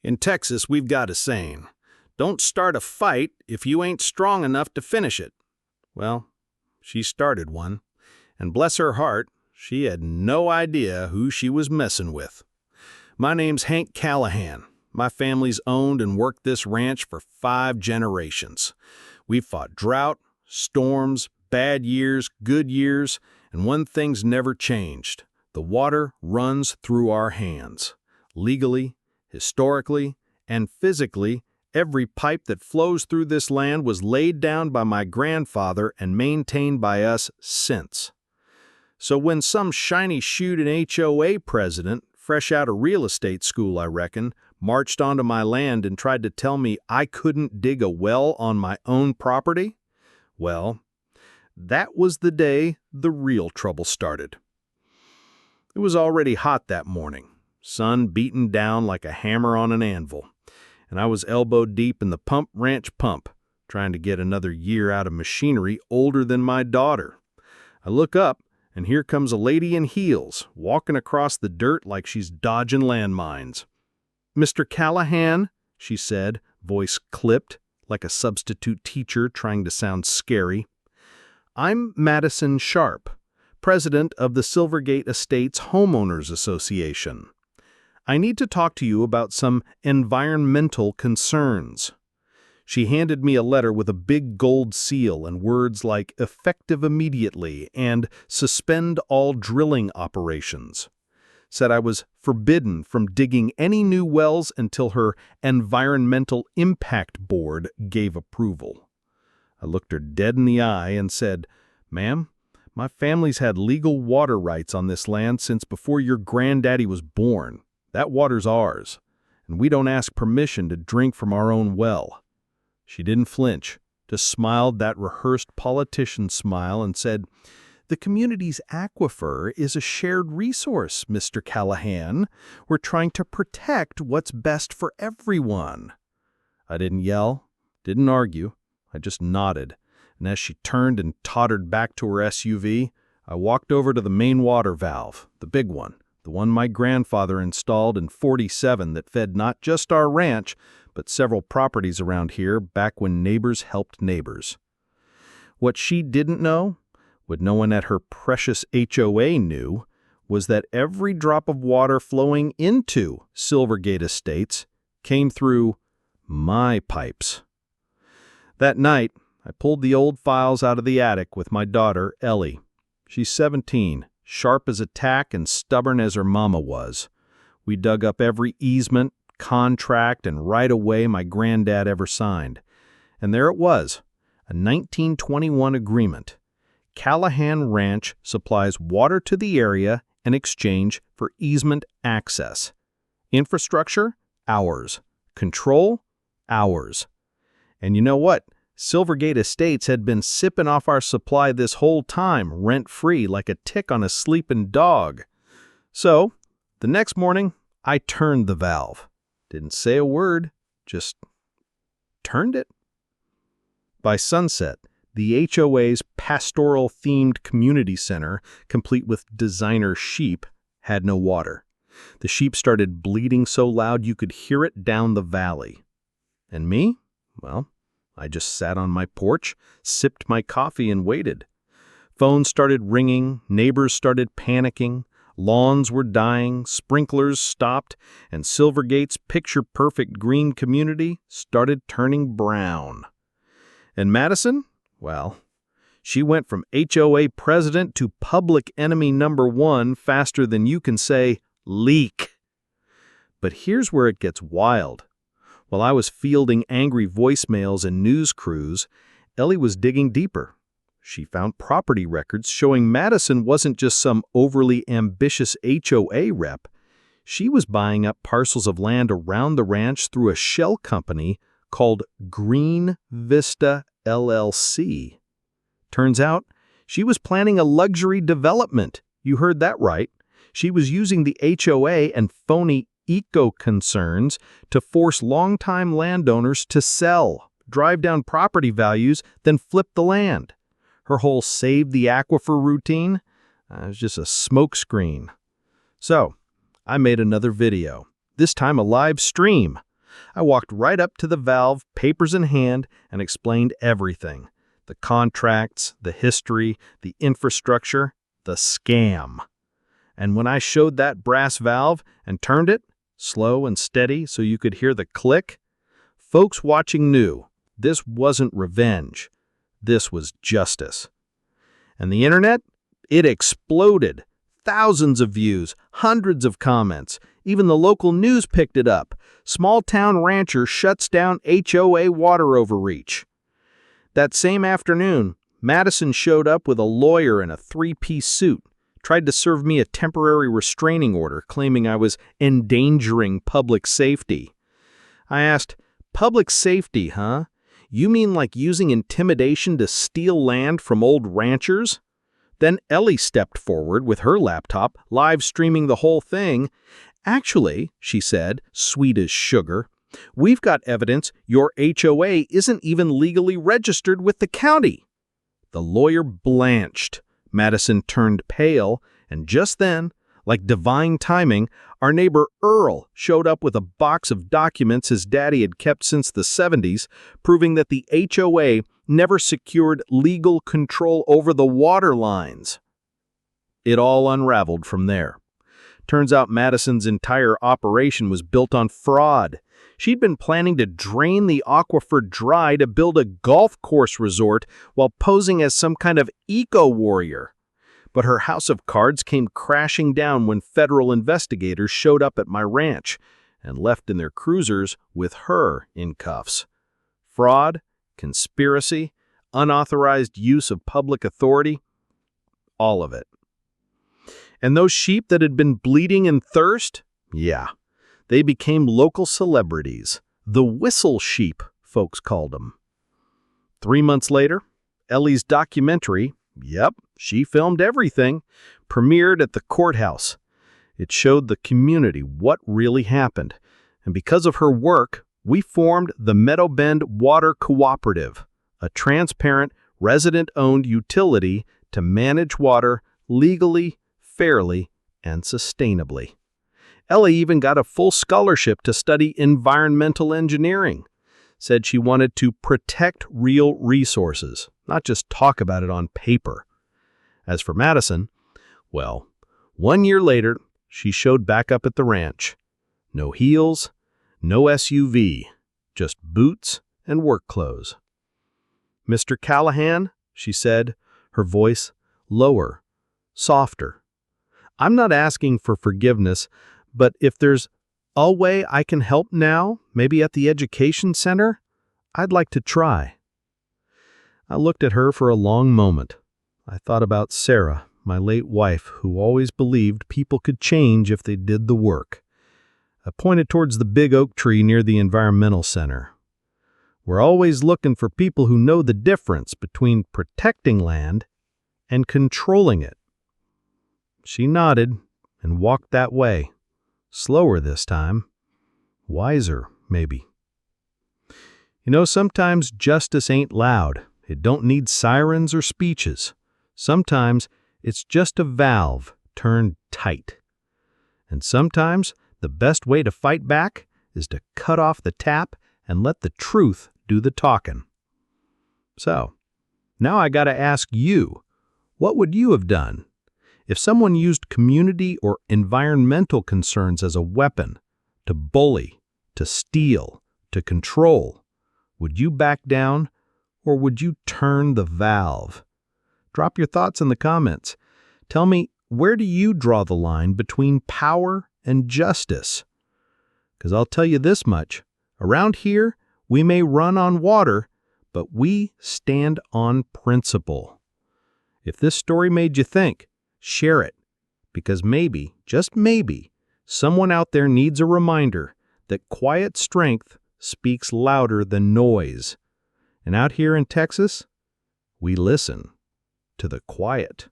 In Texas, we've got a saying, don't start a fight if you ain't strong enough to finish it. Well, she started one, and bless her heart, she had no idea who she was messing with. My name's Hank Callahan. My family's owned and worked this ranch for 5 generations. We've fought drought, storms, bad years, good years, and one thing's never changed. The water runs through our hands. Legally, historically, and physically, every pipe that flows through this land was laid down by my grandfather and maintained by us since. So when some shiny-shoed HOA president, fresh out of real estate school I reckon, marched onto my land and tried to tell me I couldn't dig a well on my own property, well, that was the day the real trouble started. It was already hot that morning, sun beaten down like a hammer on an anvil, and I was elbow deep in the ranch pump, trying to get another year out of machinery older than my daughter. I look up, and here comes a lady in heels, walking across the dirt like she's dodging landmines. "Mr. Callahan," she said, voice clipped, like a substitute teacher trying to sound scary. "I'm Madison Sharp, president of the Silvergate Estates Homeowners Association. I need to talk to you about some environmental concerns." She handed me a letter with a big gold seal and words like "effective immediately" and "suspend all drilling operations." Said I was forbidden from digging any new wells until her Environmental Impact Board gave approval. I looked her dead in the eye and said, "Ma'am, my family's had legal water rights on this land since before your granddaddy was born. That water's ours, and we don't ask permission to drink from our own well." She didn't flinch, just smiled that rehearsed politician smile and said, "The community's aquifer is a shared resource, Mr. Callahan. We're trying to protect what's best for everyone." I didn't yell, didn't argue. I just nodded, and as she turned and tottered back to her SUV, I walked over to the main water valve, the big one, the one my grandfather installed in '47 that fed not just our ranch, but several properties around here back when neighbors helped neighbors. What she didn't know, what no one at her precious HOA knew, was that every drop of water flowing into Silvergate Estates came through my pipes. That night, I pulled the old files out of the attic with my daughter, Ellie. She's 17, sharp as a tack and stubborn as her mama was. We dug up every easement, contract, and right-of-way my granddad ever signed. And there it was, a 1921 agreement. Callahan Ranch supplies water to the area in exchange for easement access. Infrastructure? Ours. Control? Ours. And you know what? Silvergate Estates had been sipping off our supply this whole time, rent-free, like a tick on a sleeping dog. So, the next morning, I turned the valve. Didn't say a word, just turned it. By sunset, the HOA's pastoral-themed community center, complete with designer sheep, had no water. The sheep started bleating so loud you could hear it down the valley. And me? Well, I just sat on my porch, sipped my coffee, and waited. Phones started ringing, neighbors started panicking, lawns were dying, sprinklers stopped, and Silvergate's picture-perfect green community started turning brown. And Madison? Well, she went from HOA president to public enemy number 1 faster than you can say, leak. But here's where it gets wild. While I was fielding angry voicemails and news crews, Ellie was digging deeper. She found property records showing Madison wasn't just some overly ambitious HOA rep. She was buying up parcels of land around the ranch through a shell company called Green Vista LLC. Turns out, she was planning a luxury development. You heard that right. She was using the HOA and phony eco-concerns to force longtime landowners to sell, drive down property values, then flip the land. Her whole save the aquifer routine was just a smokescreen. So, I made another video, this time a live stream. I walked right up to the valve, papers in hand, and explained everything. The contracts, the history, the infrastructure, the scam. And when I showed that brass valve and turned it, slow and steady so you could hear the click, folks watching knew this wasn't revenge. This was justice. And the internet? It exploded. Thousands of views, hundreds of comments. Even the local news picked it up. Small-town rancher shuts down HOA water overreach. That same afternoon, Madison showed up with a lawyer in a three-piece suit, tried to serve me a temporary restraining order, claiming I was endangering public safety. I asked, "Public safety, huh? You mean like using intimidation to steal land from old ranchers?" Then Ellie stepped forward with her laptop, live streaming the whole thing. "Actually," she said, sweet as sugar, "we've got evidence your HOA isn't even legally registered with the county." The lawyer blanched. Madison turned pale, and just then, like divine timing, our neighbor Earl showed up with a box of documents his daddy had kept since the 70s, proving that the HOA never secured legal control over the water lines. It all unraveled from there. Turns out Madison's entire operation was built on fraud. She'd been planning to drain the aquifer dry to build a golf course resort while posing as some kind of eco-warrior. But her house of cards came crashing down when federal investigators showed up at my ranch and left in their cruisers with her in cuffs. Fraud, conspiracy, unauthorized use of public authority, all of it. And those sheep that had been bleeding in thirst? Yeah, they became local celebrities. The whistle sheep, folks called them. 3 months later, Ellie's documentary, yep, she filmed everything, premiered at the courthouse. It showed the community what really happened. And because of her work, we formed the Meadowbend Water Cooperative, a transparent, resident-owned utility to manage water legally, fairly, and sustainably. Ellie even got a full scholarship to study environmental engineering. Said she wanted to protect real resources, not just talk about it on paper. As for Madison, well, 1 year later, she showed back up at the ranch. No heels, no SUV, just boots and work clothes. "Mr. Callahan," she said, her voice lower, softer. "I'm not asking for forgiveness, but if there's a way I can help now, maybe at the education center, I'd like to try." I looked at her for a long moment. I thought about Sarah, my late wife, who always believed people could change if they did the work. I pointed towards the big oak tree near the environmental center. We're always looking for people who know the difference between protecting land and controlling it. She nodded and walked that way. Slower this time. Wiser, maybe. You know, sometimes justice ain't loud. It don't need sirens or speeches. Sometimes it's just a valve turned tight. And sometimes the best way to fight back is to cut off the tap and let the truth do the talking. So, now I gotta ask you, what would you have done? If someone used community or environmental concerns as a weapon, to bully, to steal, to control, would you back down or would you turn the valve? Drop your thoughts in the comments. Tell me, where do you draw the line between power and justice? Because I'll tell you this much, around here, we may run on water, but we stand on principle. If this story made you think, share it, because maybe, just maybe, someone out there needs a reminder that quiet strength speaks louder than noise. And out here in Texas, we listen to the quiet.